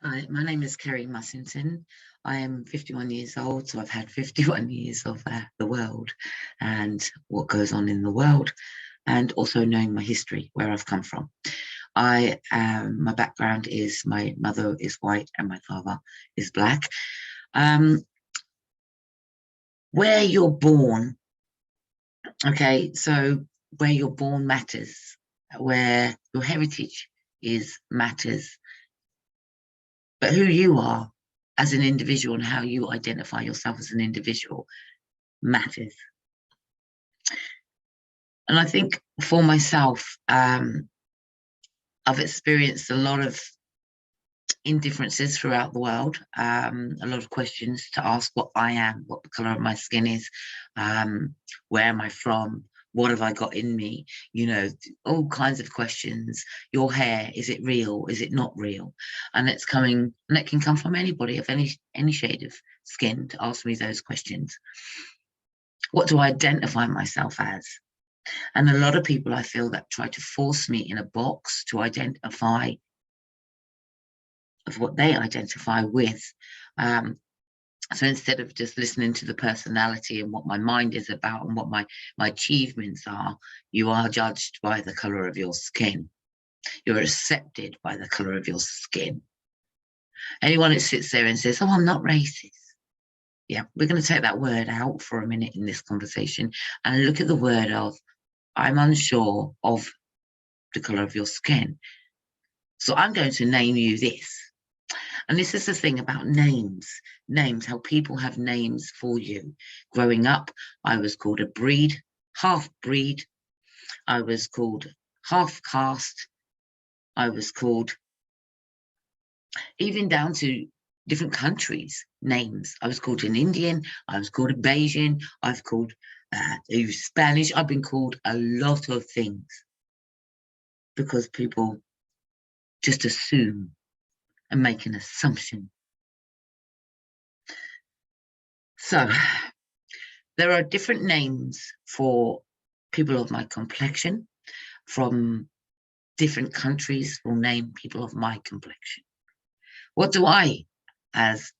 Hi, my name is Kerry Mussington. I am 51 years old, so I've had 51 years of the world and what goes on in the world, and also knowing my history, where I've come from. My background is my mother is white and my father is black. Where you're born, okay, so where you're born matters, where your heritage is matters. But who you are as an individual and how you identify yourself as an individual matters. And I think for myself, I've experienced a lot of indifferences throughout the world, a lot of questions to ask what I am, what the colour of my skin is, where am I from, what have I got in me, all kinds of questions. Your hair, is it real, is it not real? And it can come from anybody of any shade of skin to ask me those questions. What do I identify myself as? And a lot of people, I feel, that try to force me in a box to identify of what they identify with. So instead of just listening to the personality and what my mind is about and what my achievements are, you are judged by the colour of your skin. You're accepted by the colour of your skin. Anyone that sits there and says, oh, I'm not racist. Yeah, we're going to take that word out for a minute in this conversation and look at the word of, I'm unsure of the colour of your skin. So I'm going to name you this. And this is the thing about names, how people have names for you. Growing up, I was called a breed, half breed. I was called half caste. I was called, even down to different countries' names. I was called an Indian. I was called a Bayesian. I've called Spanish. I've been called a lot of things because people just assume and make an assumption. So there are different names for people of my complexion. From different countries will name people of my complexion. What do I, as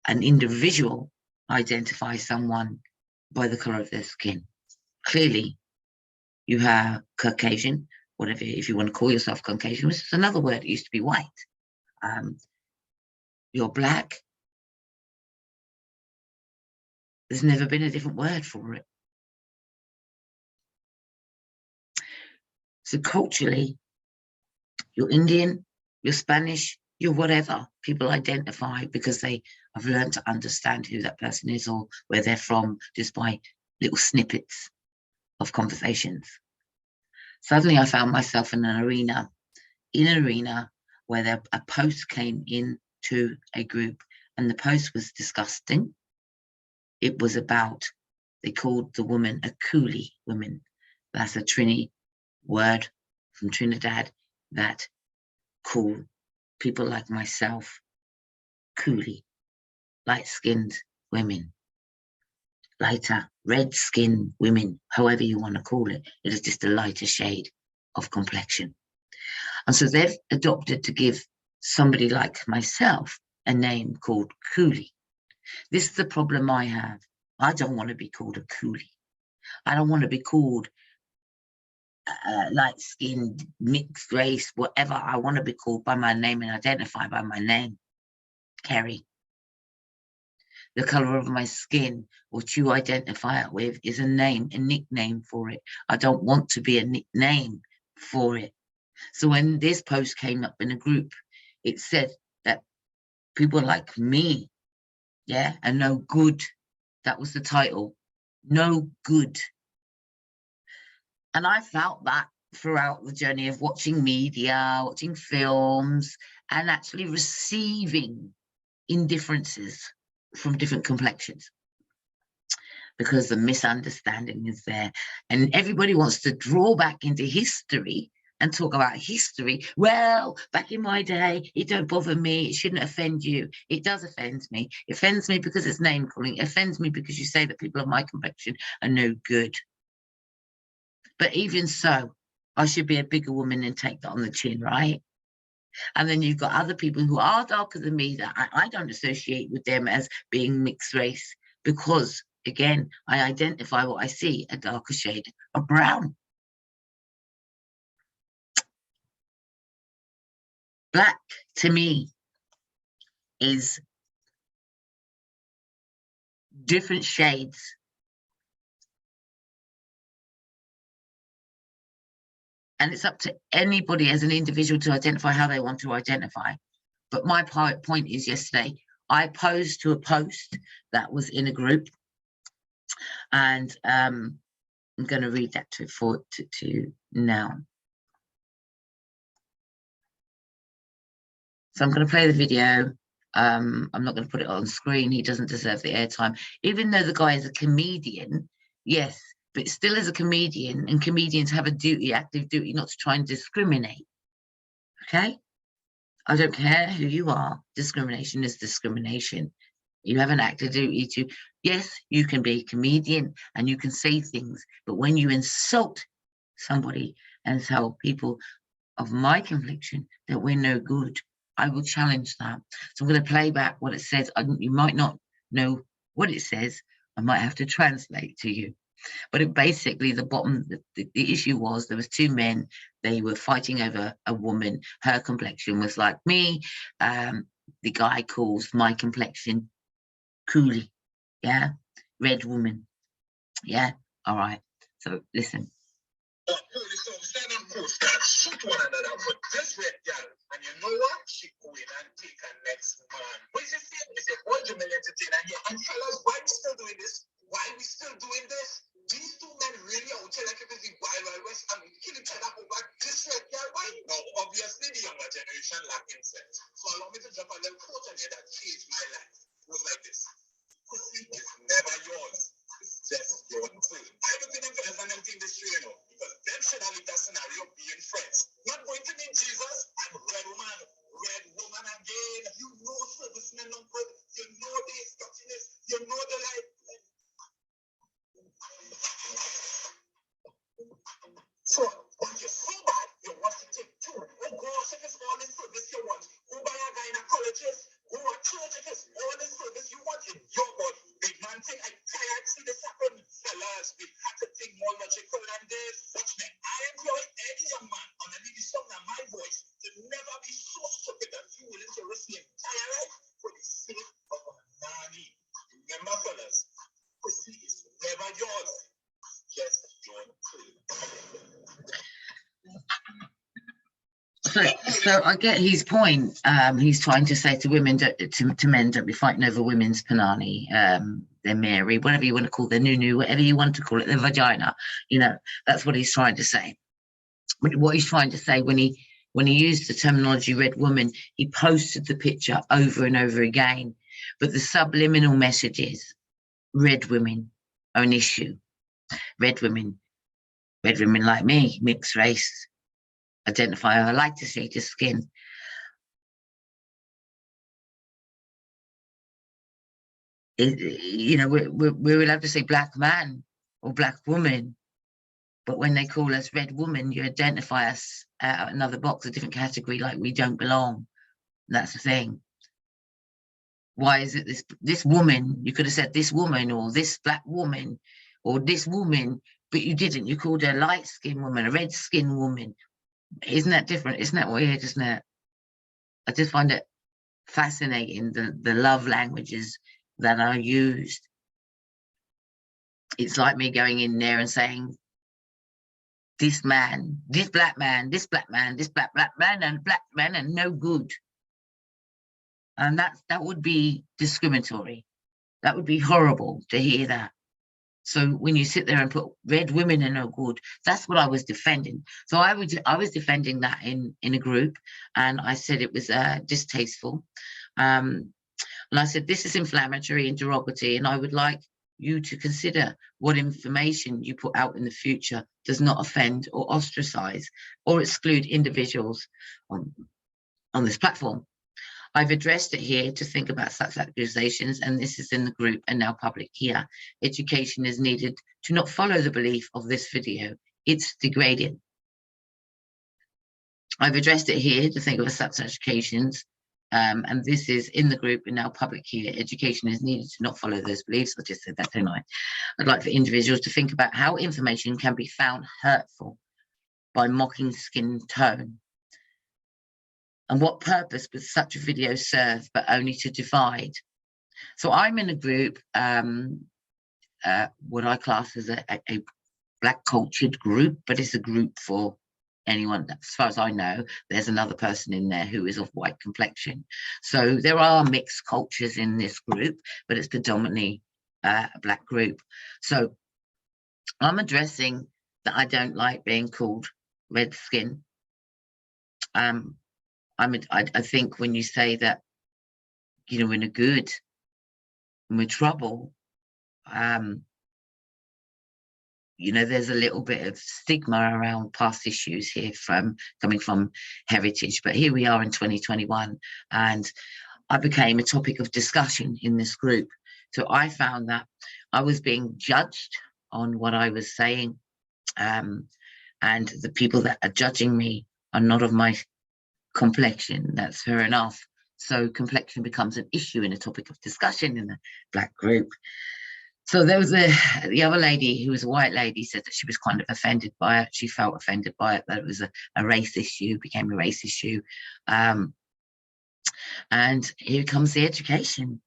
an individual, identify someone by the colour of their skin? Clearly, you have Caucasian, whatever, if you want to call yourself Caucasian, which is another word. It used to be white. You're black. There's never been a different word for it. So culturally, you're Indian, you're Spanish, you're whatever. People identify because they have learned to understand who that person is or where they're from just by little snippets of conversations. Suddenly I found myself in an arena where a post came in to a group, and the post was disgusting. It was about, they called the woman a coolie woman. That's a Trini word from Trinidad that call people like myself coolie, light-skinned women, lighter, red-skinned women, however you want to call it. It is just a lighter shade of complexion. And so they've adopted to give somebody like myself a name called coolie. This is the problem I have. I don't want to be called a coolie. I don't want to be called light-skinned, mixed race, whatever. I want to be called by my name and identify by my name, Kerry. The colour of my skin, what you identify it with, is a name, a nickname for it. I don't want to be a nickname for it. So when this post came up in a group, it said that people like me, are no good. That was the title, no good. And I felt that throughout the journey of watching media, watching films, and actually receiving indifferences from different complexions, because the misunderstanding is there. And everybody wants to draw back into history and talk about history. Well, back in my day, it don't bother me. It shouldn't offend you. It does offend me. It offends me because it's name calling. It offends me because you say that people of my complexion are no good. But even so, I should be a bigger woman and take that on the chin, right? And then you've got other people who are darker than me that I don't associate with them as being mixed race, because, again, I identify what I see, a darker shade of brown. Black, to me, is different shades. And it's up to anybody as an individual to identify how they want to identify. But my point is, yesterday, I posed to a post that was in a group, and I'm going to read that to now. So I'm going to play the video. I'm not going to put it on screen. He doesn't deserve the airtime, even though the guy is a comedian. Yes, but still, as a comedian, and comedians have a duty, active duty, not to try and discriminate. Okay? I don't care who you are. Discrimination is discrimination. You have an active duty to, yes, you can be a comedian and you can say things, but when you insult somebody and tell people of my complexion that we're no good, I will challenge that. So I'm going to play back what it says. You might not know what it says. I might have to translate to you. But it basically, the issue was there was two men. They were fighting over a woman. Her complexion was like me. The guy calls my complexion coolie. Yeah, red woman. Yeah, all right. So listen. Police officer and poster shoot one another for this red girl. And you know what? She go in and take her next man. What is it saying? It's a whole humiliating here. And fellas, why we still doing this? Why we still doing this? These two men really out here like everything Wild West and kill each other over this red girl. Why? No, obviously the younger generation lacking sense. So allow me to drop a little quote on here that changed my life. It was like this. Pussy is never yours. It's just your thing. I don't think them fellas and them think this true, you know. Because them should have lived that scenario being friends. Not going to meet Jesus and red woman again. You know servicemen don't good. You know the instructions. You know the life. So when you're so bad, you want to take two. Oh gosh, if it's all in service you want. Go buy a gynecologist. Go to church if it's all in service you want in your body. Big man thing, I tired to see this happen. Fellas, we have to think more logical than this. Watch me. I employ any young man on any song of my voice to never be so stupid that you willing to risk the entire life for the sake of a nanny. Remember, fellas, pussy is never yours. Just your tree. So I get his point. He's trying to say to women, to men, don't be fighting over women's panani, their Mary, whatever you want to call their nunu, whatever you want to call it, their vagina. You know, that's what he's trying to say. What he's trying to say when he used the terminology red woman, he posted the picture over and over again. But the subliminal message is red women are an issue. Red women like me, mixed race, identify a lighter shade of skin. You know, we're allowed to say black man or black woman, but when they call us red woman, you identify us out another box, a different category, like we don't belong. That's the thing. Why is it this woman? You could have said this woman or this black woman or this woman, but you didn't. You called her a light-skinned woman, a red-skinned woman. Isn't that different? Isn't that weird? Isn't it? I just find it fascinating, the love languages that are used. It's like me going in there and saying, this man, this black man, this black man, this black man, and black man, and no good. And that would be discriminatory. That would be horrible to hear that. So when you sit there and put red women are no good, that's what I was defending. So I was defending that in a group, and I said it was distasteful. And I said, this is inflammatory and derogatory, and I would like you to consider what information you put out in the future does not offend or ostracize or exclude individuals on this platform. I've addressed it here to think about such accusations, and this is in the group and now public here. Education is needed to not follow the belief of this video. It's degrading. I've addressed it here to think of such occasions. And this is in the group and now public here. Education is needed to not follow those beliefs. I just said that, didn't I? I'd like for individuals to think about how information can be found hurtful by mocking skin tone. And what purpose would such a video serve, but only to divide? So I'm in a group, what I class as a Black cultured group, but it's a group for anyone. As far as I know, there's another person in there who is of white complexion. So there are mixed cultures in this group, but it's predominantly a Black group. So I'm addressing that I don't like being called red skin. I think when you say that, you know, when we're good, when we're trouble, you know, there's a little bit of stigma around past issues here coming from heritage, but here we are in 2021, and I became a topic of discussion in this group. So I found that I was being judged on what I was saying, and the people that are judging me are not of my complexion. That's fair enough. So complexion becomes an issue and a topic of discussion in the Black group. So there was the other lady who was a white lady said that she was kind of offended by it. She felt offended by it, that it was a race issue, became a race issue. And here comes the education.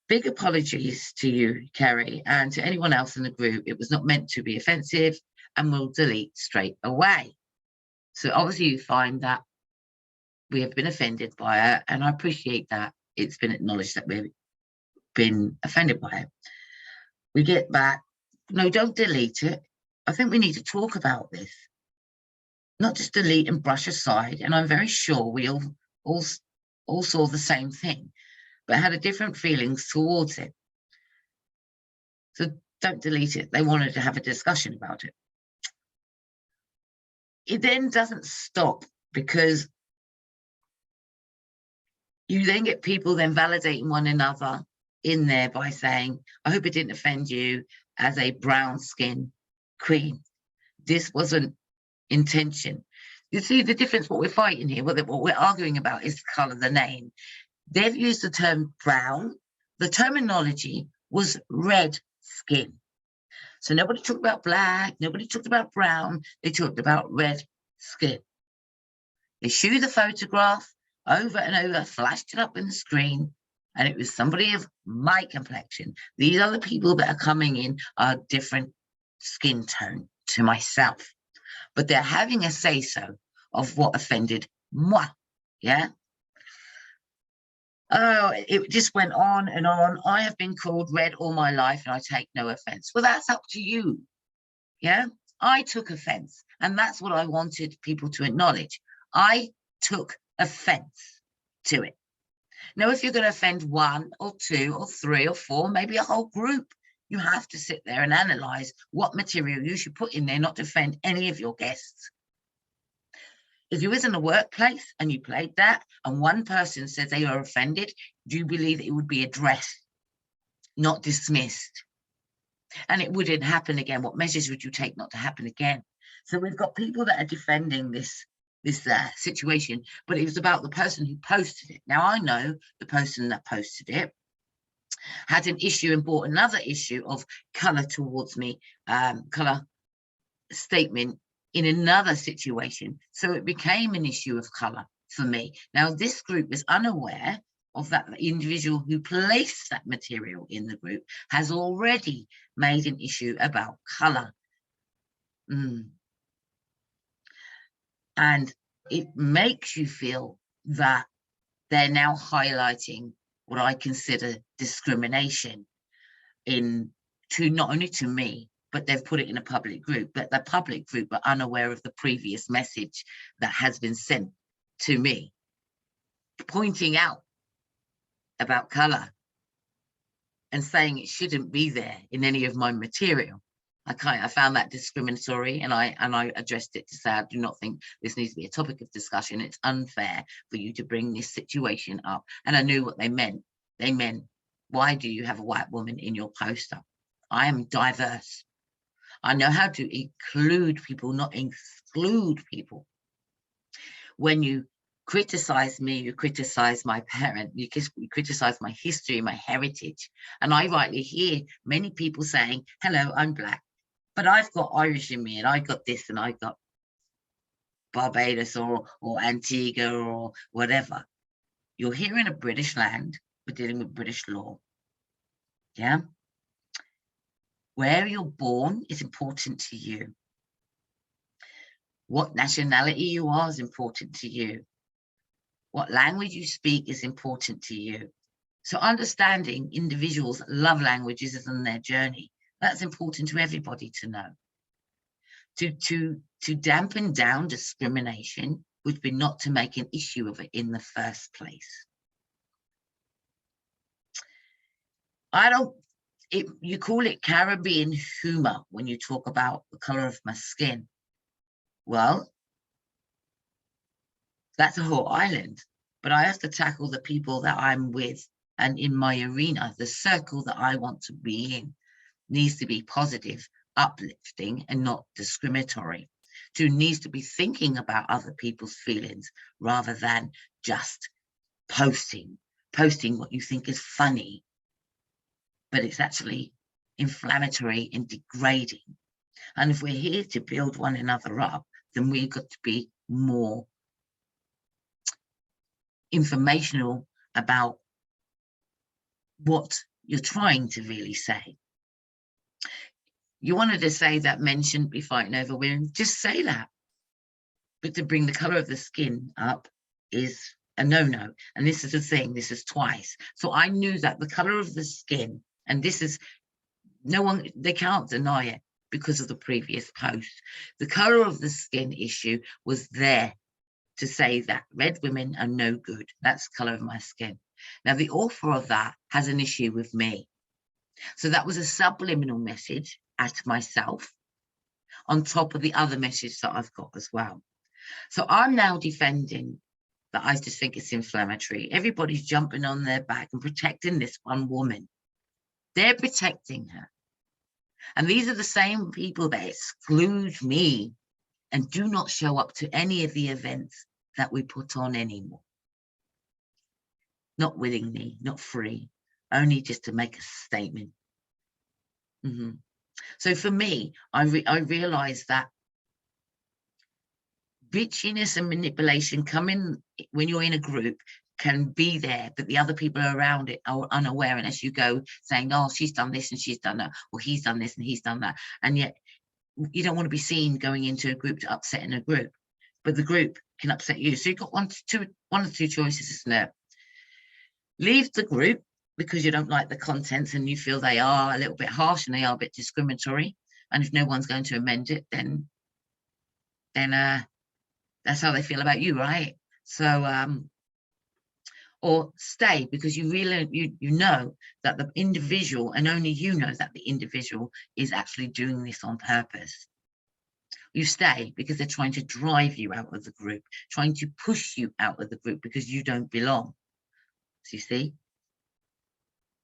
Big apologies to you, Kerry, and to anyone else in the group. It was not meant to be offensive and will delete straight away. So obviously you find that we have been offended by it, and I appreciate that it's been acknowledged that we've been offended by it. We get back, no, don't delete it. I think we need to talk about this, not just delete and brush aside. And I'm very sure we all saw the same thing, but had a different feelings towards it. So don't delete it. They wanted to have a discussion about it. It then doesn't stop, because you then get people then validating one another in there by saying, I hope it didn't offend you as a brown skin queen. This wasn't intention. You see the difference, what we're fighting here, what we're arguing about is the colour, the name. They've used the term brown. The terminology was red skin. So nobody talked about black, nobody talked about brown, they talked about red skin. They showed the photograph over and over, flashed it up in the screen, and it was somebody of my complexion. These are the people that are coming in are different skin tone to myself, but they're having a say-so of what offended moi, yeah? Oh, it just went on and on. I have been called red all my life and I take no offense. Well, that's up to you, yeah? I took offense, and that's what I wanted people to acknowledge. I took offense to it. Now, if you're going to offend one or two or three or four, maybe a whole group, you have to sit there and analyze what material you should put in there not to offend any of your guests. If you was in a workplace and you played that and one person says they are offended, do you believe that it would be addressed, not dismissed? And it wouldn't happen again. What measures would you take not to happen again? So we've got people that are defending this situation, but it was about the person who posted it. Now, I know the person that posted it had an issue and brought another issue of colour towards me, colour statement in another situation. So it became an issue of colour for me. Now, this group is unaware of that. The individual who placed that material in the group has already made an issue about colour. And it makes you feel that they're now highlighting what I consider discrimination not only to me, but they've put it in a public group, but the public group are unaware of the previous message that has been sent to me, pointing out about colour and saying it shouldn't be there in any of my material. I found that discriminatory, and I addressed it to say I do not think this needs to be a topic of discussion. It's unfair for you to bring this situation up. And I knew what they meant. They meant, why do you have a white woman in your poster? I am diverse. I know how to include people, not exclude people. When you criticize me, you criticize my parent, you criticize my history, my heritage. And I rightly hear many people saying, hello, I'm black, but I've got Irish in me, and I got this, and I got Barbados or Antigua or whatever. You're here in a British land, we're dealing with British law. Yeah. Where you're born is important to you. What nationality you are is important to you. What language you speak is important to you. So understanding individuals' love languages and their journey, that's important to everybody to know. To dampen down discrimination would be not to make an issue of it in the first place. You call it Caribbean humor when you talk about the color of my skin. Well, that's a whole island, but I have to tackle the people that I'm with, and in my arena, the circle that I want to be in needs to be positive, uplifting, and not discriminatory. To needs to be thinking about other people's feelings rather than just posting what you think is funny, but it's actually inflammatory and degrading. And if we're here to build one another up, then we've got to be more informational about what you're trying to really say. You wanted to say that men shouldn't be fighting over women, just say that. But to bring the color of the skin up is a no-no. And this is the thing, this is twice. So I knew that the color of the skin, and this is, they can't deny it because of the previous post. The color of the skin issue was there to say that red women are no good. That's the color of my skin. Now, the author of that has an issue with me. So that was a subliminal message at myself on top of the other message that I've got as well. So I'm now defending that. I just think it's inflammatory. Everybody's jumping on their back and protecting this one woman. They're protecting her. And these are the same people that exclude me and do not show up to any of the events that we put on anymore. Not willingly, not free, only just to make a statement. So for me, I realized that bitchiness and manipulation coming when you're in a group can be there, but the other people around it are unaware, and as you go saying, oh, she's done this and she's done that, or he's done this and he's done that, and yet you don't want to be seen going into a group to upset in a group, but the group can upset you. So you've got one or two choices, isn't it? Leave the group because you don't like the contents and you feel they are a little bit harsh and they are a bit discriminatory, and if no one's going to amend it, then that's how they feel about you, right? So or stay because you really you know that the individual, and only you know that the individual is actually doing this on purpose. You stay because they're trying to drive you out of the group, trying to push you out of the group because you don't belong. So you see,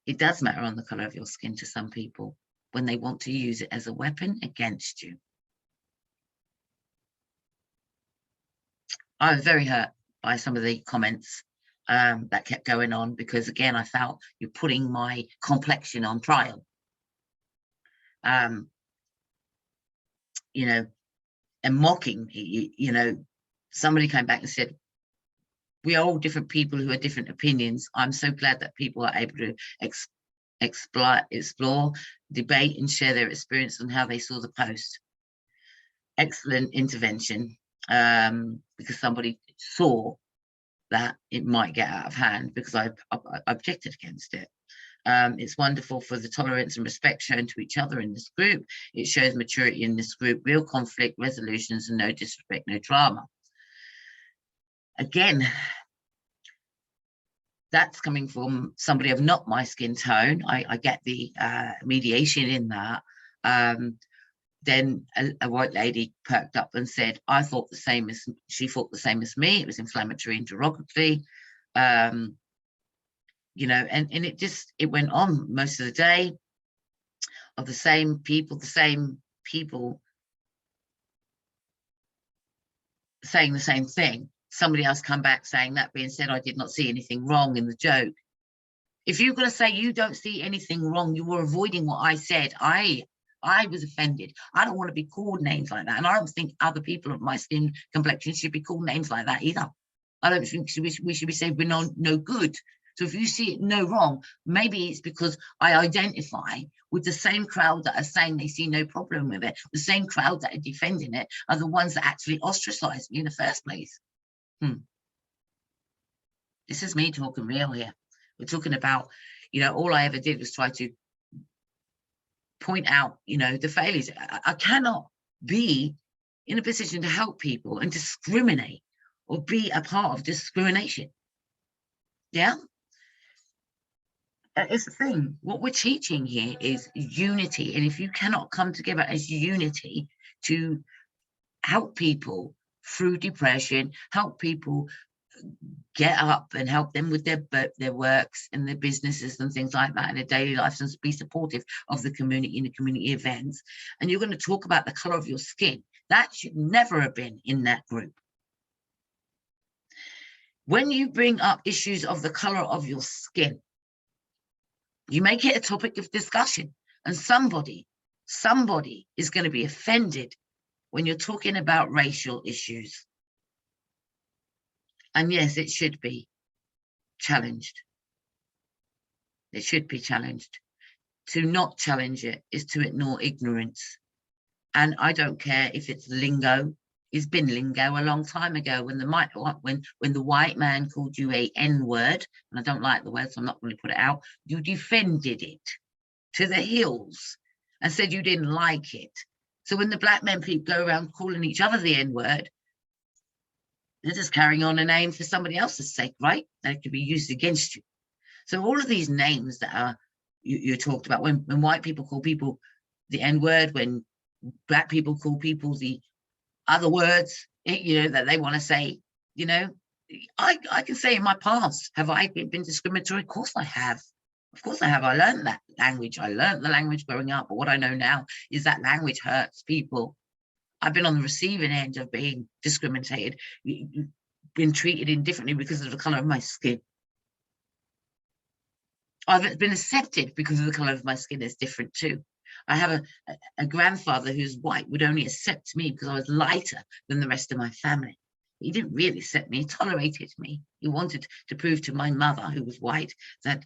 it does matter on the color of your skin to some people when they want to use it as a weapon against you. I was very hurt by some of the comments that kept going on, because again, I felt you're putting my complexion on trial. You know, and mocking me. You know, somebody came back and said, we are all different people who have different opinions. I'm so glad that people are able to explore, debate, and share their experience on how they saw the post. Excellent intervention, because somebody saw that it might get out of hand, because I objected against it. It's wonderful for the tolerance and respect shown to each other in this group. It shows maturity in this group, real conflict resolutions, and no disrespect, no drama. Again, that's coming from somebody of not my skin tone. I get the mediation in that. Then a white lady perked up and said, I thought the same as, she thought the same as me. It was inflammatory and derogatory. You know, and it went on most of the day, of the same people people saying the same thing. Somebody else come back saying, that being said, I did not see anything wrong in the joke. If you're going to say you don't see anything wrong, you were avoiding what I said. I was offended. I don't want to be called names like that. And I don't think other people of my skin complexion should be called names like that either. I don't think we should be saying we're no good. So if you see it no wrong, maybe it's because I identify with the same crowd that are saying they see no problem with it. The same crowd that are defending it are the ones that actually ostracized me in the first place. This is me talking real here. We're talking about, all I ever did was try to point out, the failures. I cannot be in a position to help people and discriminate or be a part of discrimination. Yeah. It's the thing. What we're teaching here is unity. And if you cannot come together as unity to help people through depression, help people get up and help them with their works and their businesses and things like that in their daily lives, and be supportive of the community in the community events, and you're going to talk about the color of your skin, that should never have been in that group. When you bring up issues of the color of your skin, you make it a topic of discussion, and somebody is going to be offended when you're talking about racial issues. And yes, it should be challenged. It should be challenged. To not challenge it is to ignore ignorance. And I don't care if it's lingo. It's been lingo a long time ago when the white man called you a N-word, and I don't like the word, so I'm not going to put it out. You defended it to the hills and said you didn't like it. So when the black men people go around calling each other the N-word, they're just carrying on a name for somebody else's sake, right? That could be used against you. So all of these names that are you talked about, when white people call people the N-word, when black people call people the other words, that they want to say, I can say in my past, have I been discriminatory? Of course I have. Of course I have. I learned that language. I learned the language growing up, but what I know now is that language hurts people. I've been on the receiving end of being discriminated, been treated indifferently because of the color of my skin. I've been accepted because of the color of my skin is different too. I have a grandfather who's white, would only accept me because I was lighter than the rest of my family. He didn't really accept me, he tolerated me. He wanted to prove to my mother, who was white, that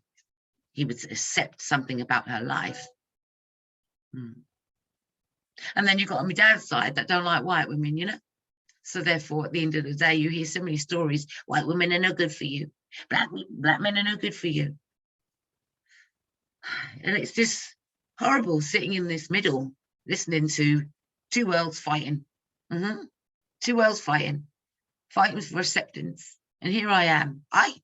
he would accept something about her life. And then you've got on my dad's side that don't like white women, So therefore, at the end of the day, you hear so many stories. White women are no good for you. Black men are no good for you. And it's just horrible sitting in this middle, listening to two worlds fighting. Two worlds fighting for acceptance. And here I am. I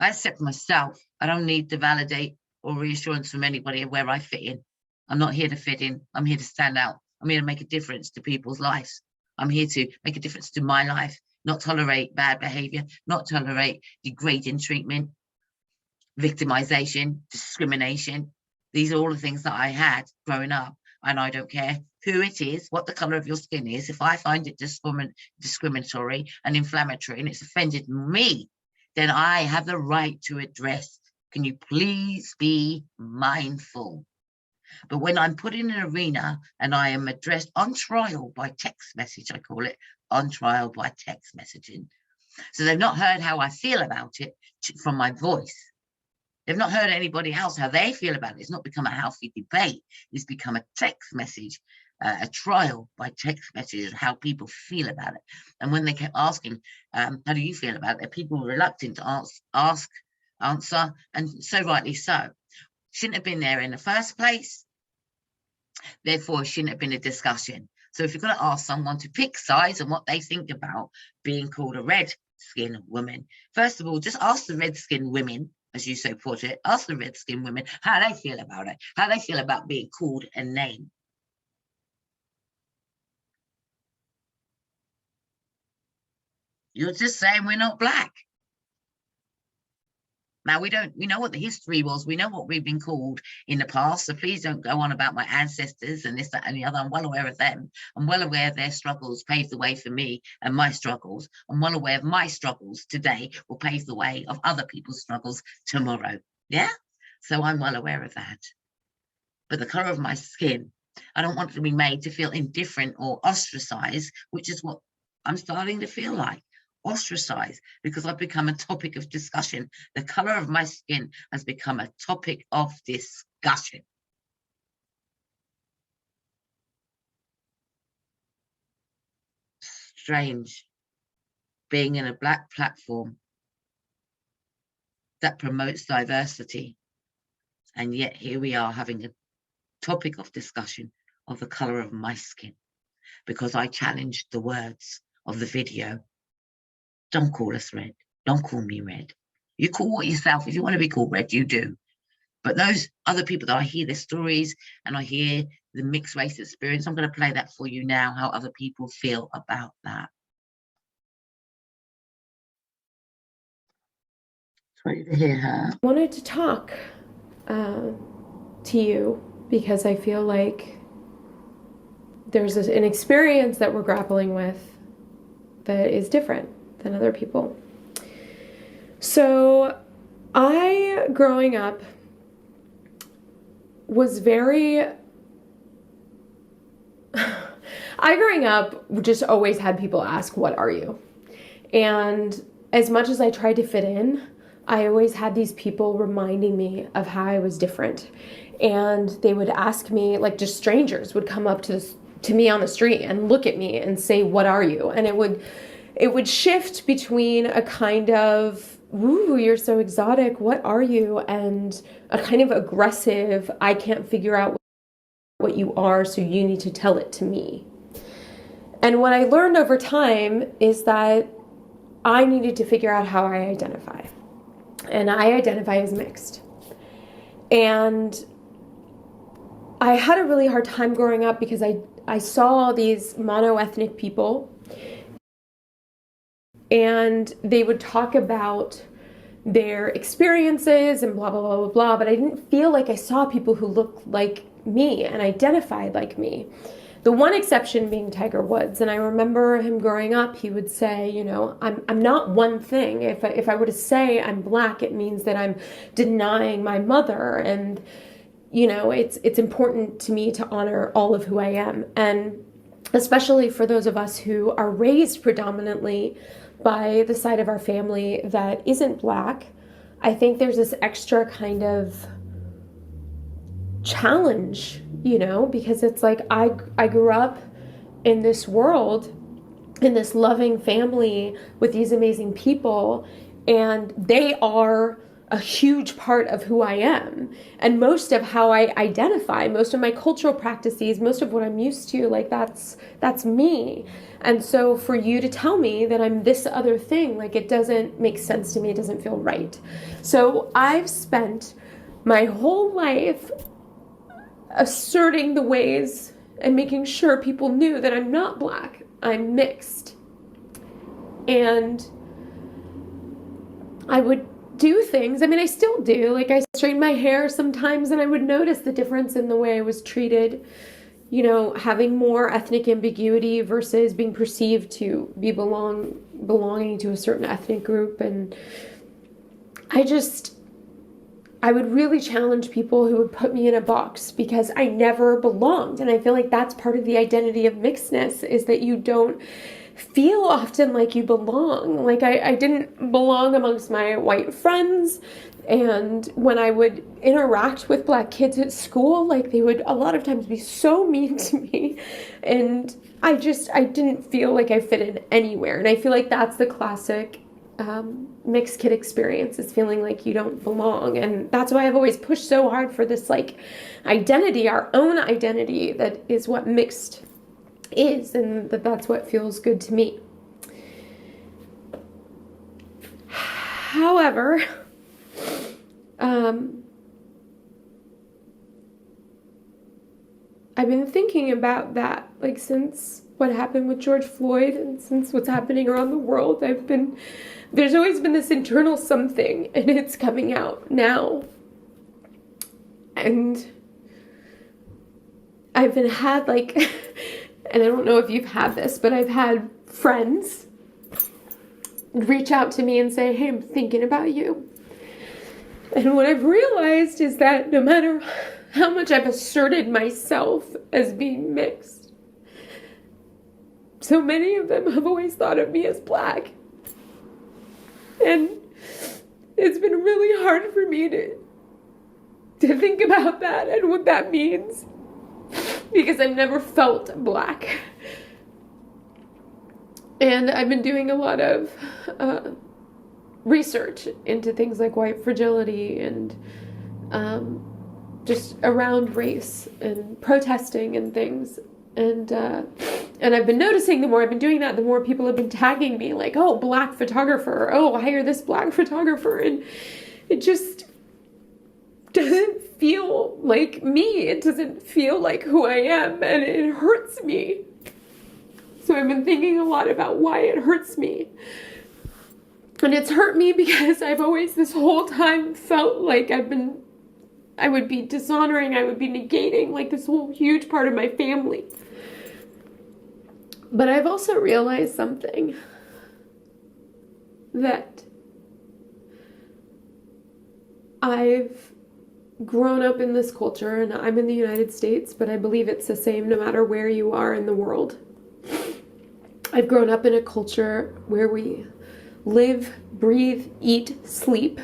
accept myself. I don't need to validate or reassurance from anybody of where I fit in. I'm not here to fit in. I'm here to stand out. I'm here to make a difference to people's lives. I'm here to make a difference to my life, not tolerate bad behavior, not tolerate degrading treatment, victimization, discrimination. These are all the things that I had growing up, and I don't care who it is, what the color of your skin is. If I find it discriminatory and inflammatory and it's offended me, then I have the right to address. Can you please be mindful? But when I'm put in an arena and I am addressed on trial by text message, I call it on trial by text messaging. So they've not heard how I feel about it from my voice. They've not heard anybody else how they feel about it. It's not become a healthy debate. It's become a text message, a trial by text message of how people feel about it. And when they kept asking, how do you feel about it? People were reluctant to answer, and so rightly so. Shouldn't have been there in the first place. Therefore, it shouldn't have been a discussion. So if you're going to ask someone to pick sides and what they think about being called a red-skinned woman, first of all, just ask the red-skinned women, as you so put it, ask the red-skinned women how they feel about it, how they feel about being called a name. You're just saying we're not black. Now, we know what the history was. We know what we've been called in the past. So please don't go on about my ancestors and this, that, and the other. I'm well aware of them. I'm well aware their struggles paved the way for me and my struggles. I'm well aware of my struggles today will pave the way of other people's struggles tomorrow. Yeah? So I'm well aware of that. But the color of my skin, I don't want to be made to feel indifferent or ostracized, which is what I'm starting to feel like. Ostracized, because I've become a topic of discussion. The color of my skin has become a topic of discussion. Strange being in a Black platform that promotes diversity, and yet here we are having a topic of discussion of the color of my skin, because I challenged the words of the video. Don't call us red. Don't call me red. You call yourself, if you want to be called red, you do. But those other people that I hear their stories and I hear the mixed race experience, I'm going to play that for you now, how other people feel about that. Ready to hear her. I wanted to talk to you because I feel like there's an experience that we're grappling with that is different than other people. So I, growing up, was very... just always had people ask, what are you? And as much as I tried to fit in, I always had these people reminding me of how I was different. And they would ask me, like, just strangers would come up to me on the street and look at me and say, what are you? And it would shift between a kind of, ooh, you're so exotic, what are you? And a kind of aggressive, I can't figure out what you are, so you need to tell it to me. And what I learned over time is that I needed to figure out how I identify. And I identify as mixed. And I had a really hard time growing up because I saw these mono-ethnic people, and they would talk about their experiences and blah, blah, blah, blah, blah, but I didn't feel like I saw people who looked like me and identified like me. The one exception being Tiger Woods. And I remember him growing up, he would say, you know, I'm not one thing. If I were to say I'm Black, it means that I'm denying my mother. And, you know, it's important to me to honor all of who I am. And especially for those of us who are raised predominantly by the side of our family that isn't Black, I think there's this extra kind of challenge, you know, because it's like I grew up in this world, in this loving family with these amazing people, and they are a huge part of who I am and most of how I identify, most of my cultural practices, most of what I'm used to, like that's me. And so for you to tell me that I'm this other thing, like it doesn't make sense to me, it doesn't feel right. So I've spent my whole life asserting the ways and making sure people knew that I'm not Black, I'm mixed. And I would do things, I mean, I still do, like I straighten my hair sometimes and I would notice the difference in the way I was treated, you know, having more ethnic ambiguity versus being perceived to be belonging to a certain ethnic group. And I would really challenge people who would put me in a box because I never belonged. And I feel like that's part of the identity of mixedness, is that you don't feel often like you belong. Like I didn't belong amongst my white friends. And when I would interact with Black kids at school, like they would a lot of times be so mean to me. And I didn't feel like I fit in anywhere. And I feel like that's the classic mixed kid experience, is feeling like you don't belong. And that's why I've always pushed so hard for this like identity, our own identity, that is what mixed is, and that's what feels good to me. However, I've been thinking about that, like since what happened with George Floyd and since what's happening around the world, there's always been this internal something, and it's coming out now. And I've had like, and I don't know if you've had this, but I've had friends reach out to me and say, hey, I'm thinking about you. And what I've realized is that no matter how much I've asserted myself as being mixed, so many of them have always thought of me as Black. And it's been really hard for me to think about that and what that means, because I've never felt Black. And I've been doing a lot of research into things like white fragility and just around race and protesting and things. And I've been noticing the more I've been doing that, the more people have been tagging me like, oh, Black photographer, oh, hire this Black photographer. And it just doesn't feel like me. It doesn't feel like who I am, and it hurts me. So I've been thinking a lot about why it hurts me. And it's hurt me because I've always this whole time felt like I would be dishonoring, I would be negating like this whole huge part of my family. But I've also realized something, that I've grown up in this culture, and I'm in the United States, but I believe it's the same no matter where you are in the world. I've grown up in a culture where we live, breathe, eat, sleep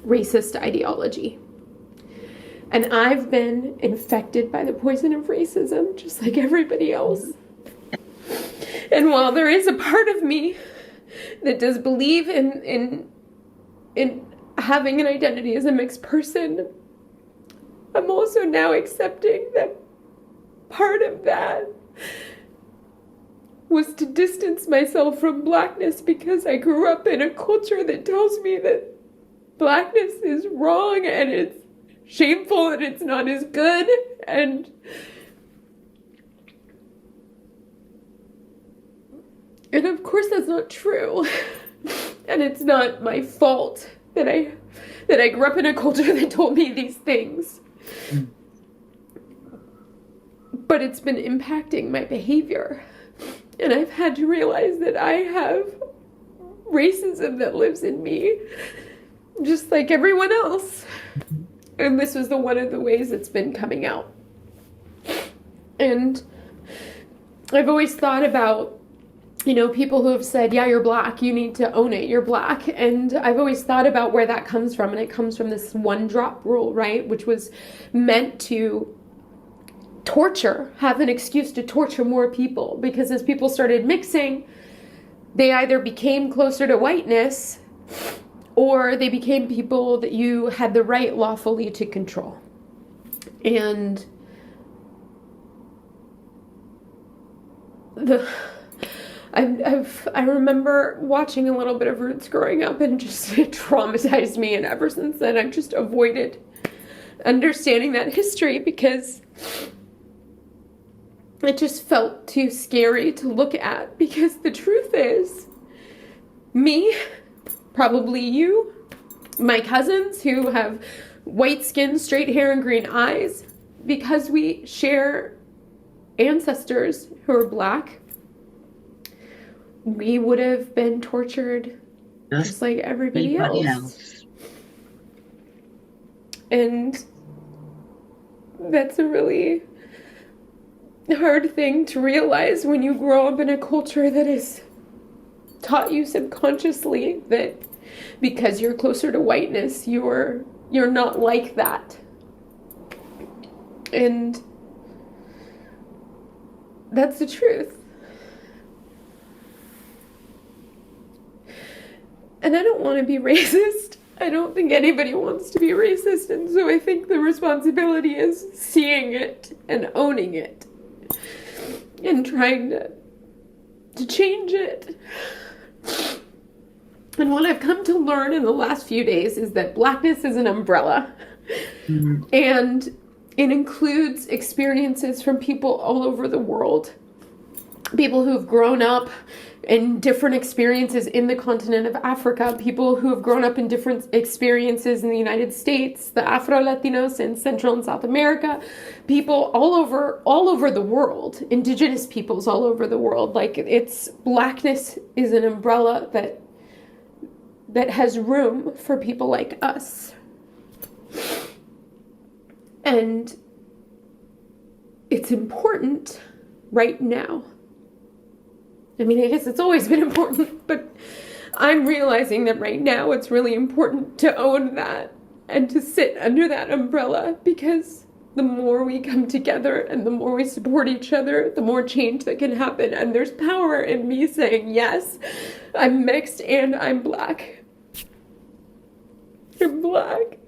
racist ideology. And I've been infected by the poison of racism, just like everybody else. And while there is a part of me that does believe in having an identity as a mixed person, I'm also now accepting that part of that was to distance myself from Blackness, because I grew up in a culture that tells me that Blackness is wrong and it's shameful and it's not as good. And of course that's not true. And it's not my fault that I grew up in a culture that told me these things. But it's been impacting my behavior. And I've had to realize that I have racism that lives in me, just like everyone else. And this was one of the ways it's been coming out. And I've always thought about, people who have said, yeah, you're Black, you need to own it, you're Black. And I've always thought about where that comes from. And it comes from this one drop rule, right? Which was meant to have an excuse to torture more people, because as people started mixing, they either became closer to whiteness or they became people that you had the right lawfully to control. And I remember watching a little bit of Roots growing up, and just it traumatized me, and ever since then I've just avoided understanding that history, because it just felt too scary to look at. Because the truth is, me, probably you, my cousins who have white skin, straight hair, and green eyes, because we share ancestors who are Black, we would have been tortured just like everybody else. And that's a really hard thing to realize when you grow up in a culture that has taught you subconsciously that because you're closer to whiteness, you're not like that. And that's the truth. And I don't want to be racist. I don't think anybody wants to be racist. And so I think the responsibility is seeing it and owning it and trying to change it. And what I've come to learn in the last few days is that Blackness is an umbrella. Mm-hmm. And it includes experiences from people all over the world. people who've grown up in different experiences in the continent of Africa, people who have grown up in different experiences in the United States, the Afro-Latinos in Central and South America, people all over the world, indigenous peoples all over the world. Like, it's blackness is an umbrella that has room for people like us. And it's important right now. I mean, I guess it's always been important, but I'm realizing that right now it's really important to own that and to sit under that umbrella, because the more we come together and the more we support each other, the more change that can happen. And there's power in me saying, yes, I'm mixed and I'm black. I'm black.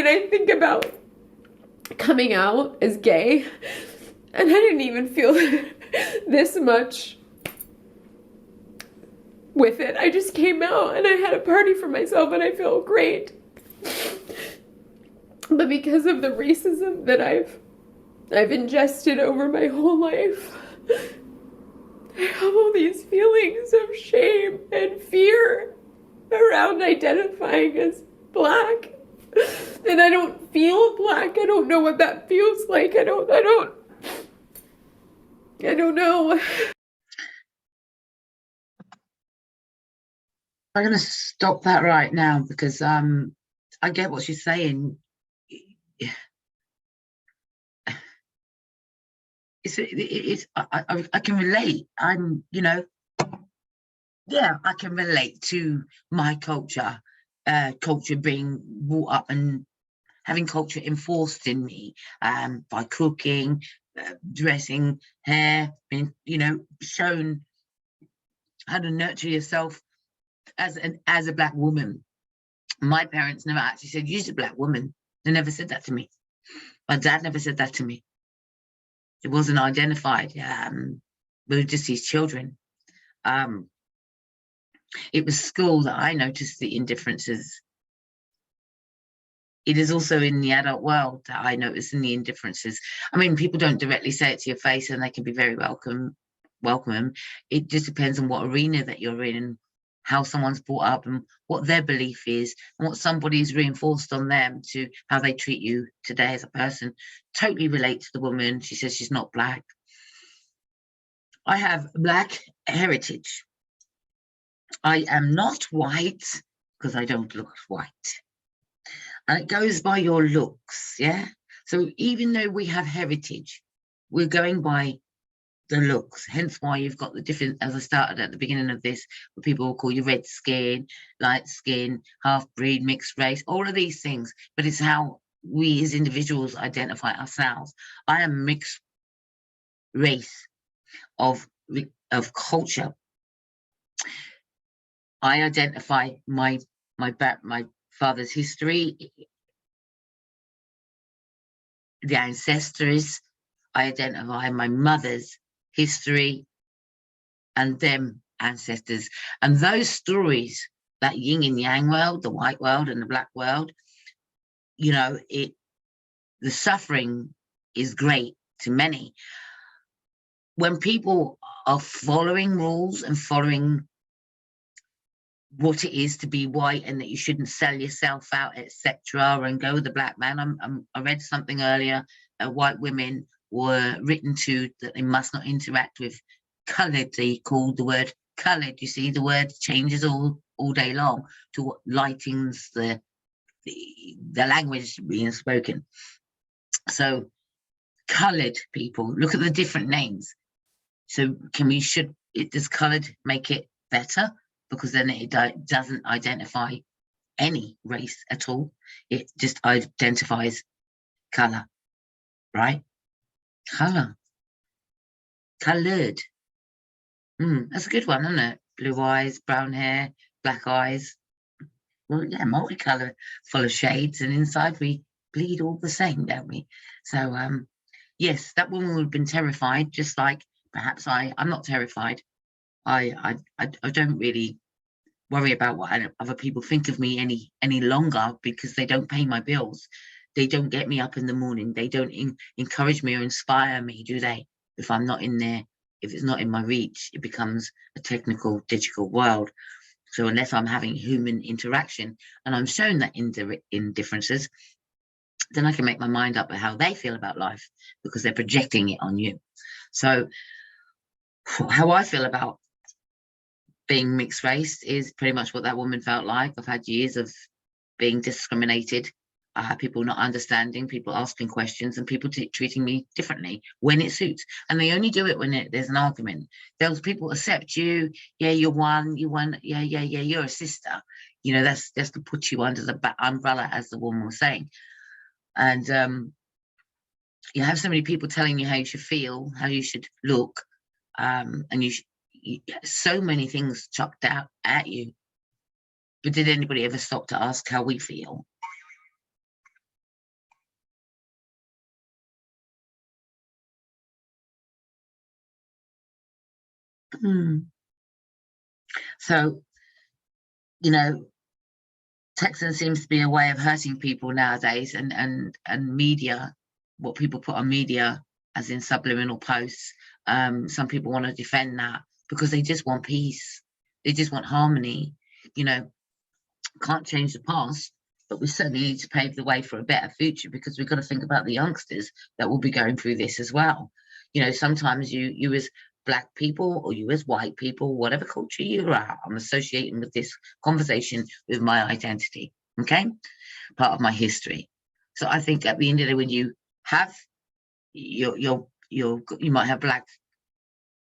I think about coming out as gay, and I didn't even feel this much with it. I just came out and I had a party for myself and I feel great. But because of the racism that I've ingested over my whole life, I have all these feelings of shame and fear around identifying as black. And I don't feel black. I don't know what that feels like. I don't know. I'm going to stop that right now, because I get what she's saying. I can relate. I can relate to my culture being brought up and having culture enforced in me by cooking, dressing, hair, being, shown how to nurture yourself as a black woman. My parents never actually said, "You're a black woman." They never said that to me. My dad never said that to me. It wasn't identified. We were just his children. It was school that I noticed the indifferences. It is also in the adult world that I notice in the indifferences. I mean, people don't directly say it to your face, and they can be very welcome. It just depends on what arena that you're in, and how someone's brought up, and what their belief is, and what somebody's reinforced on them to how they treat you today as a person. Totally relate to the woman. She says she's not black. I have black heritage. I am not white because I don't look white. And it goes by your looks, yeah? So even though we have heritage, we're going by the looks. Hence why you've got the different, as I started at the beginning of this, where people will call you red skin, light skin, half-breed, mixed race, all of these things. But it's how we as individuals identify ourselves. I am mixed race of culture. I identify my father's history, the ancestors. I identify my mother's history and them ancestors. And those stories, that yin and yang world, the white world and the black world, the suffering is great to many. When people are following rules and following what it is to be white, and that you shouldn't sell yourself out, etc., and go with the black man. I read something earlier. White women were written to that they must not interact with coloured. They called the word coloured. You see, the word changes all day long to what lightens the language being spoken. So coloured people, look at the different names. So does coloured make it better? Because then it doesn't identify any race at all. It just identifies colour, right? Colour. Coloured. That's a good one, isn't it? Blue eyes, brown hair, black eyes. Well, yeah, multicolour, full of shades, and inside we bleed all the same, don't we? So, yes, that woman would have been terrified, just like perhaps I'm not terrified. I don't really worry about what other people think of me any longer, because they don't pay my bills. They don't get me up in the morning. They don't encourage me or inspire me, do they? If I'm not in there, if it's not in my reach, it becomes a technical, digital world. So unless I'm having human interaction and I'm shown that indifferences, then I can make my mind up at how they feel about life, because they're projecting it on you. So how I feel about being mixed race is pretty much what that woman felt like. I've had years of being discriminated, people not understanding, people asking questions, and people treating me differently when it suits. And they only do it when there's an argument. Those people accept you. Yeah, you're one. You one. Yeah, yeah, yeah. You're a sister. You know, that's to put you under the umbrella, as the woman was saying. And you have so many people telling you how you should feel, how you should look, and so many things chucked out at you. But did anybody ever stop to ask how we feel? So, you know, texting seems to be a way of hurting people nowadays, and media, what people put on media, as in subliminal posts. Some people want to defend that because they just want peace. They just want harmony. You know, can't change the past, but we certainly need to pave the way for a better future, because we've got to think about the youngsters that will be going through this as well. You know, sometimes you as Black people, or you as white people, whatever culture you are, I'm associating with this conversation with my identity, okay? Part of my history. So I think at the end of the day, when you have you might have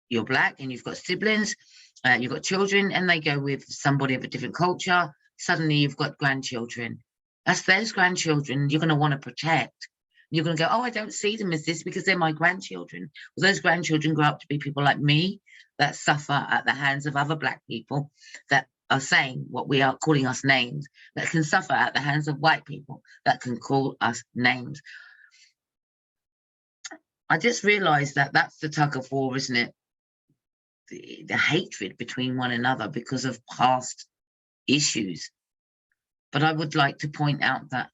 you're Black and you've got siblings, you've got children, and they go with somebody of a different culture. Suddenly you've got grandchildren. That's those grandchildren you're going to want to protect. You're going to go, oh, I don't see them as this because they're my grandchildren. Well, those grandchildren grow up to be people like me that suffer at the hands of other Black people that are saying what we are calling us names, that can suffer at the hands of white people that can call us names. I just realized that that's the tug of war, isn't it? The hatred between one another because of past issues. But I would like to point out that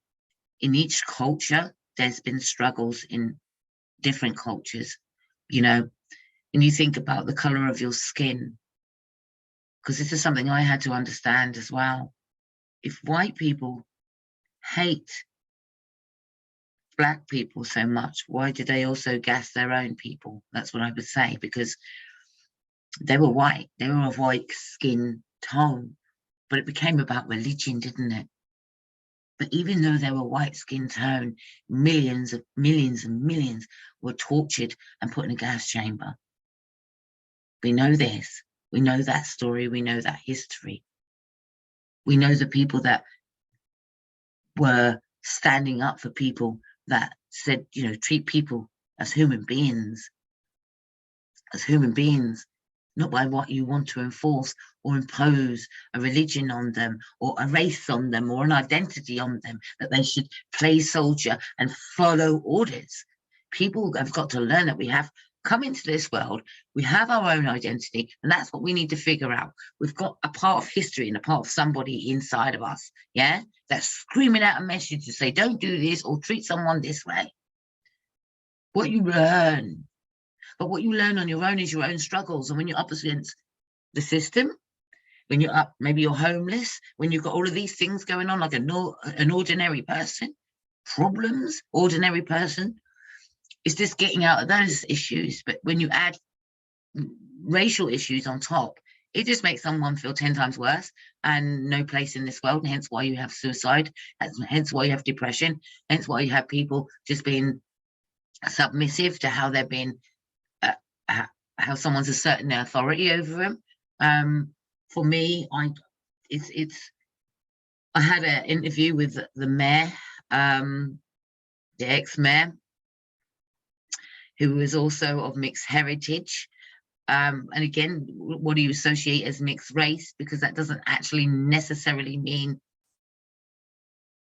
in each culture, there's been struggles in different cultures. You know, and you think about the color of your skin, because this is something I had to understand as well. If white people hate Black people so much, why do they also gas their own people? That's what I would say, because they were white, they were of white skin tone, but it became about religion, didn't it? But even though they were white skin tone, millions and millions were tortured and put in a gas chamber. We know this. We know that story. We know that history. We know the people that were standing up for people that said, you know, treat people as human beings, not by what you want to enforce or impose a religion on them, or a race on them, or an identity on them, that they should play soldier and follow orders. People have got to learn that we have come into this world, we have our own identity, and that's what we need to figure out. We've got a part of history and a part of somebody inside of us, yeah, that's screaming out a message to say, don't do this or treat someone this way. What you learn. But what you learn on your own is your own struggles. And when you're up against the system, when you're up, maybe you're homeless, when you've got all of these things going on, like an ordinary person, problems, ordinary person, it's just getting out of those issues. But when you add racial issues on top, it just makes someone feel 10 times worse and no place in this world. And hence why you have suicide, hence why you have depression, hence why you have people just being submissive to how they're being how someone's asserting their authority over them. For me, I had an interview with the mayor, the ex-mayor, who was also of mixed heritage. And again, what do you associate as mixed race? Because that doesn't actually necessarily mean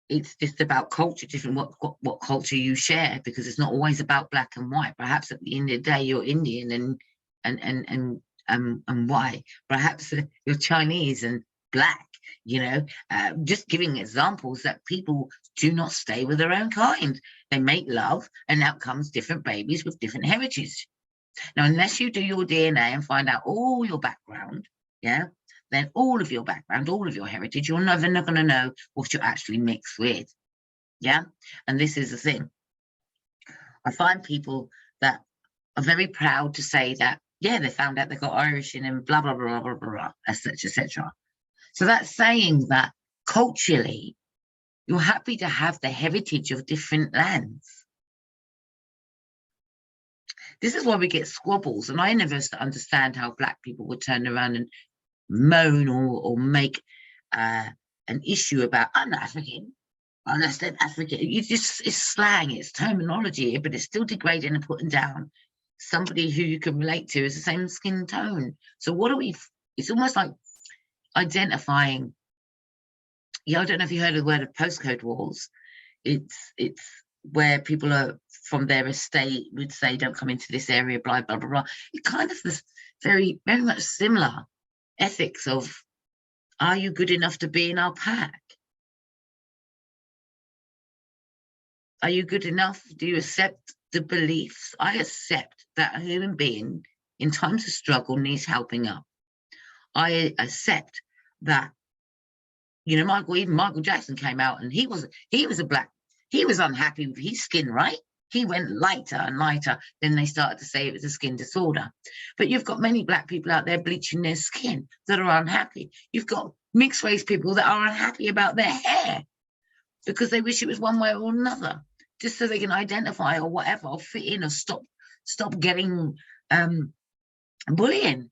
it's just about culture, different what culture you share, because it's not always about Black and white. Perhaps at the end of the day, you're Indian and white. Perhaps you're Chinese and black, just giving examples that people do not stay with their own kind. They make love, and out comes different babies with different heritage. Now, unless you do your DNA and find out all your background, then all of your background, all of your heritage, you're never not going to know what you're actually mixed with. And this is the thing. I find people that are very proud to say that, they found out they got Irish in and blah, blah, blah, blah, blah, blah, etc., etc. So that's saying that culturally, you're happy to have the heritage of different lands. This is why we get squabbles, and I never understand how black people would turn around and moan or make an issue about, I'm not African, I understand African. It's slang, it's terminology, but it's still degrading and putting down somebody who you can relate to as the same skin tone. So what are we? It's almost like identifying. I don't know if you heard of the word of postcode wars. It's where people are from their estate would say, don't come into this area, blah, blah, blah, blah. It kind of this very, very much similar ethics of, are you good enough to be in our pack? Are you good enough? Do you accept the beliefs? I accept that a human being in times of struggle needs helping up. I accept that, even Michael Jackson came out and he was unhappy with his skin, right? He went lighter and lighter. Then they started to say it was a skin disorder. But you've got many black people out there bleaching their skin that are unhappy. You've got mixed race people that are unhappy about their hair because they wish it was one way or another, just so they can identify or whatever, or fit in, or stop getting bullying.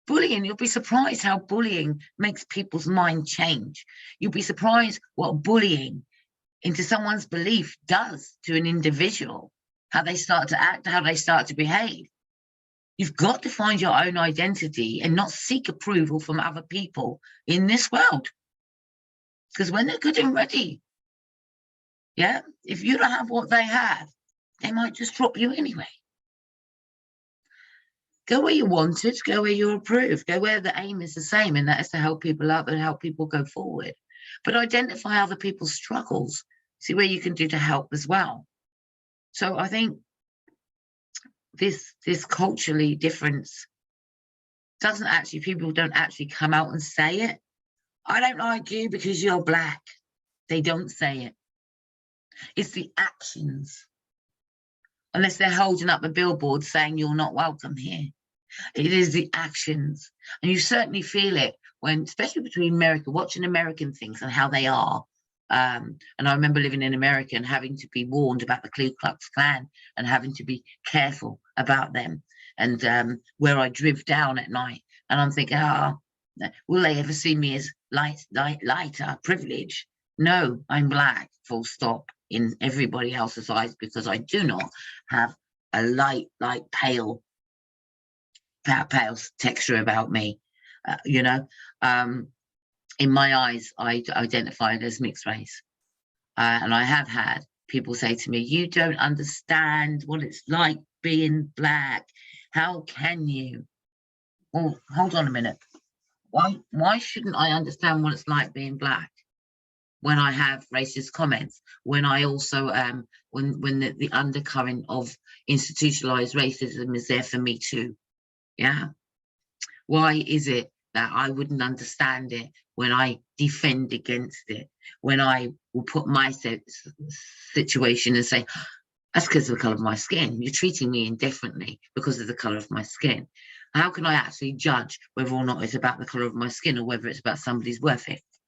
You'll be surprised how bullying makes people's mind change. You'll be surprised what bullying into someone's belief does to an individual, how they start to act, how they start to behave. You've got to find your own identity and not seek approval from other people in this world. Because when they're good and ready, if you don't have what they have, they might just drop you anyway. Go where you're wanted, go where you're approved, go where the aim is the same, and that is to help people out and help people go forward. But identify other people's struggles, see where you can do to help as well. So I think this culturally difference doesn't actually, people don't actually come out and say it. I don't like you because you're black. They don't say it. It's the actions. Unless they're holding up a billboard saying you're not welcome here. It is the actions. And you certainly feel it when, especially between America, watching American things and how they are. And I remember living in America and having to be warned about the Ku Klux Klan and having to be careful about them. And where I drove down at night, and I'm thinking, will they ever see me as lighter, privilege? No, I'm black, full stop, in everybody else's eyes, because I do not have a light, pale texture about me. In my eyes, I identified as mixed race. And I have had people say to me, you don't understand what it's like being black. How can you? Well, hold on a minute. Why shouldn't I understand what it's like being black when I have racist comments, when I also when the undercurrent of institutionalized racism is there for me too? Why is it that I wouldn't understand it when I defend against it, when I will put my situation and say, that's because of the color of my skin, you're treating me indifferently because of the color of my skin? How can I actually judge whether or not it's about the color of my skin or whether it's about somebody's work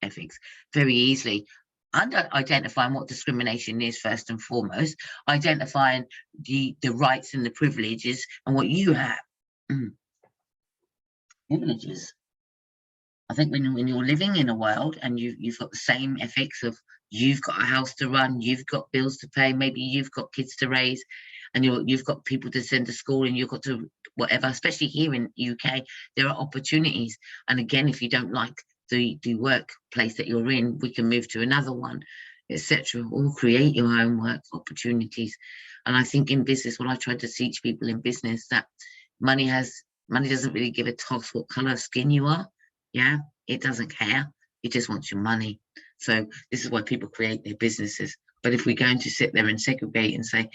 ethics? Very easily. Under identifying what discrimination is, first and foremost, identifying the rights and the privileges and what you have. Privileges. I think when you're living in a world and you've got the same ethics of, you've got a house to run, you've got bills to pay, maybe you've got kids to raise, and you've got people to send to school, and you've got to whatever, especially here in UK, there are opportunities. And again, if you don't like the workplace that you're in, we can move to another one, etc. Or create your own work opportunities. And I think in business, what I try to teach people in business, that money doesn't really give a toss what color of skin you are. It doesn't care. It just wants your money. So this is why people create their businesses. But if we're going to sit there and segregate and say,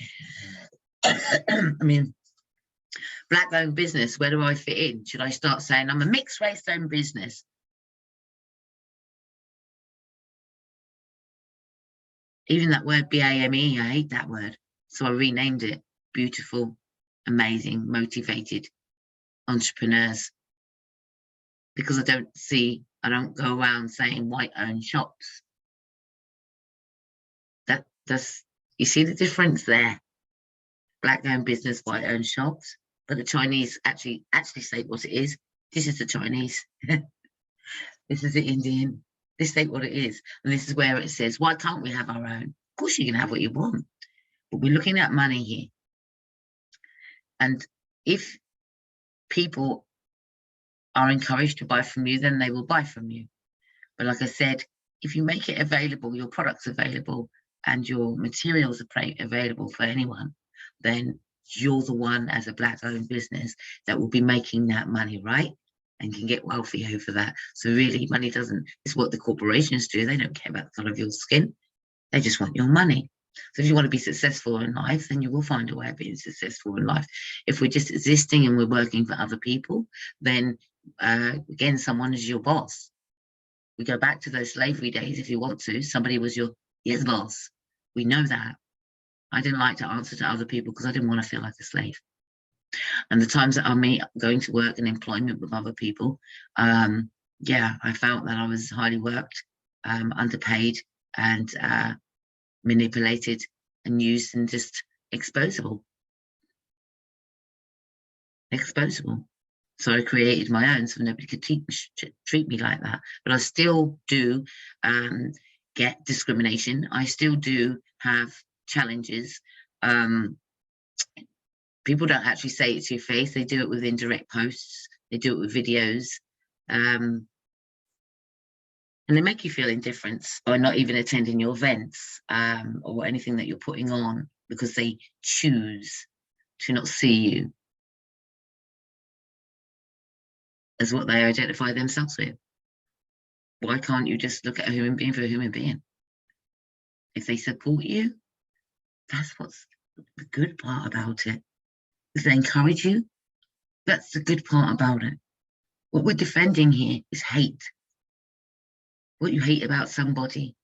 I mean, black-owned business, where do I fit in? Should I start saying I'm a mixed race-owned business? Even that word BAME, I hate that word. So I renamed it beautiful, amazing, motivated entrepreneurs. Because I don't go around saying white-owned shops. That's, you see the difference there? Black-owned business, white-owned shops. But the Chinese actually say what it is. This is the Chinese. This is the Indian. This ain't what it is. And this is where it says, why can't we have our own? Of course you can have what you want. But we're looking at money here. And if people are encouraged to buy from you, then they will buy from you. But like I said, if you make it available, your products available, and your materials are available for anyone, then you're the one as a black-owned business that will be making that money, right? And can get wealthy over that. So really, money doesn't, it's what the corporations do. They don't care about the color of your skin. They just want your money. So if you want to be successful in life, then you will find a way of being successful in life. If we're just existing and we're working for other people, then again, someone is your boss. We go back to those slavery days if you want to. Somebody was your boss. We know that. I didn't like to answer to other people because I didn't want to feel like a slave. And the times that I'm going to work and employment with other people, yeah, I felt that I was highly worked, underpaid, and manipulated and used and just exposable. So I created my own so nobody could treat me like that. But I still do get discrimination. I still do have challenges. People don't actually say it to your face. They do it with indirect posts. They do it with videos. And they make you feel indifference by not even attending your events or anything that you're putting on because they choose to not see you as what they identify themselves with. Why can't you just look at a human being for a human being? If they support you, that's what's the good part about it. If they encourage you, that's the good part about it. What we're defending here is hate. What you hate about somebody.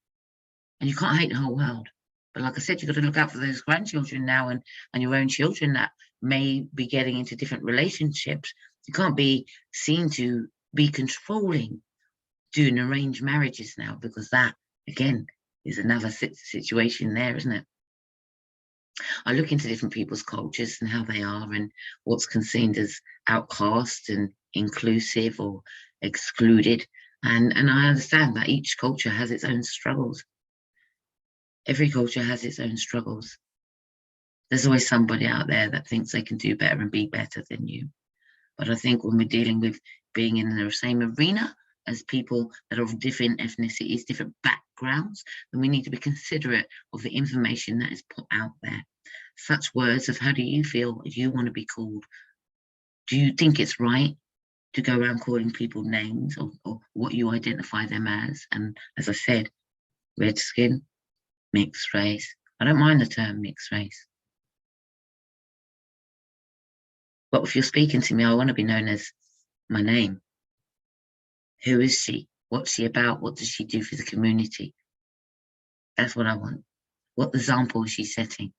And you can't hate the whole world. But like I said, you've got to look out for those grandchildren now and your own children that may be getting into different relationships. You can't be seen to be controlling doing arranged marriages now, because that, again, is another situation there, isn't it? I look into different people's cultures and how they are and what's considered as outcast and inclusive or excluded. And I understand that each culture has its own struggles. Every culture has its own struggles. There's always somebody out there that thinks they can do better and be better than you. But I think when we're dealing with being in the same arena as people that are of different ethnicities, different backgrounds, then we need to be considerate of the information that is put out there. Such words of how do you feel you want to be called? Do you think it's right to go around calling people names or what you identify them as? And as I said, red skin, mixed race. I don't mind the term mixed race. But if you're speaking to me, I want to be known as my name. Who is she? What's she about? What does she do for the community? That's what I want. What example is she setting?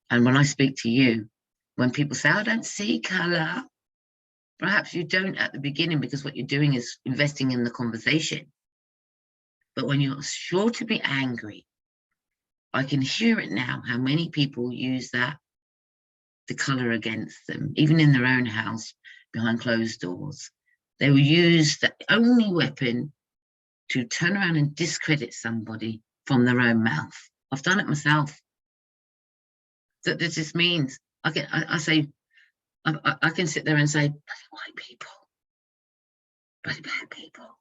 And when I speak to you, when people say, I don't see colour, perhaps you don't at the beginning because what you're doing is investing in the conversation. But when you're sure to be angry, I can hear it now, how many people use that, the colour against them, even in their own house, behind closed doors. They will use the only weapon to turn around and discredit somebody from their own mouth. I've done it myself. That this just means I can sit there and say, bloody white people, bloody black people,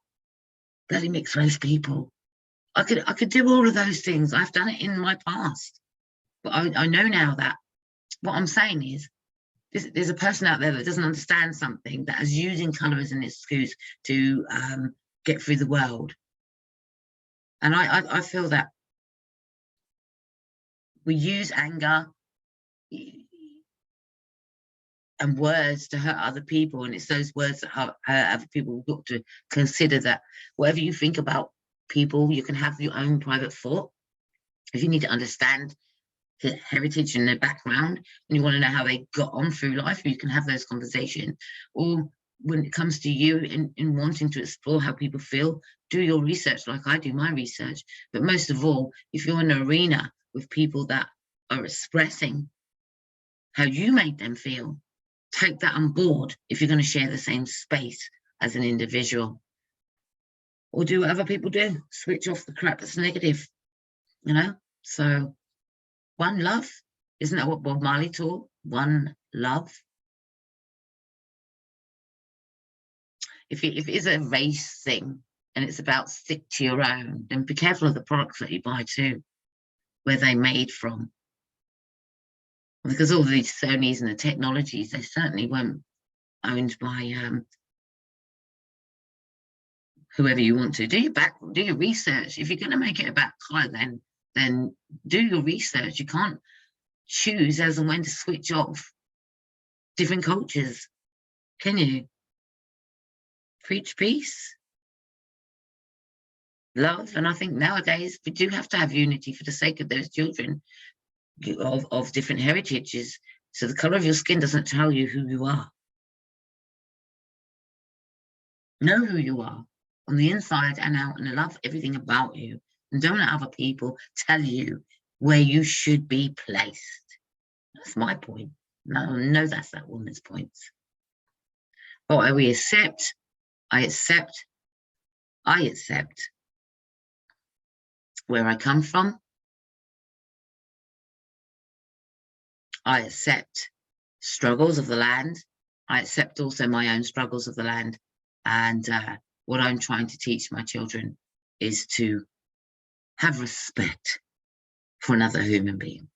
bloody mixed race people. I could do all of those things. I've done it in my past. But I know now that what I'm saying is there's a person out there that doesn't understand something, that is using colour as an excuse to get through the world. And I feel that we use anger and words to hurt other people, and it's those words that hurt other people. We've got to consider that whatever you think about people, you can have your own private thought. If you need to understand their heritage and their background, and you want to know how they got on through life, you can have those conversations. Or when it comes to you in wanting to explore how people feel, do your research like I do my research. But most of all, if you're in an arena with people that are expressing how you made them feel, take that on board if you're going to share the same space as an individual. Or do what other people do, switch off the crap that's negative, you know? So one love, isn't that what Bob Marley taught? One love. If it is a race thing and it's about stick to your own, then be careful of the products that you buy too, where they're made from. Because all these Sonys and the technologies, they certainly weren't owned by whoever you want to. Do your research. If you're going to make it about colour, then do your research. You can't choose as and when to switch off different cultures, can you? Preach peace, love. And I think nowadays we do have to have unity for the sake of those children of different heritages. So the colour of your skin doesn't tell you who you are. Know who you are on the inside and out, and love everything about you. And don't let other people tell you where you should be placed. That's my point. No, that's that woman's point. But I accept where I come from. I accept struggles of the land. I accept also my own struggles of the land. And what I'm trying to teach my children is to have respect for another human being.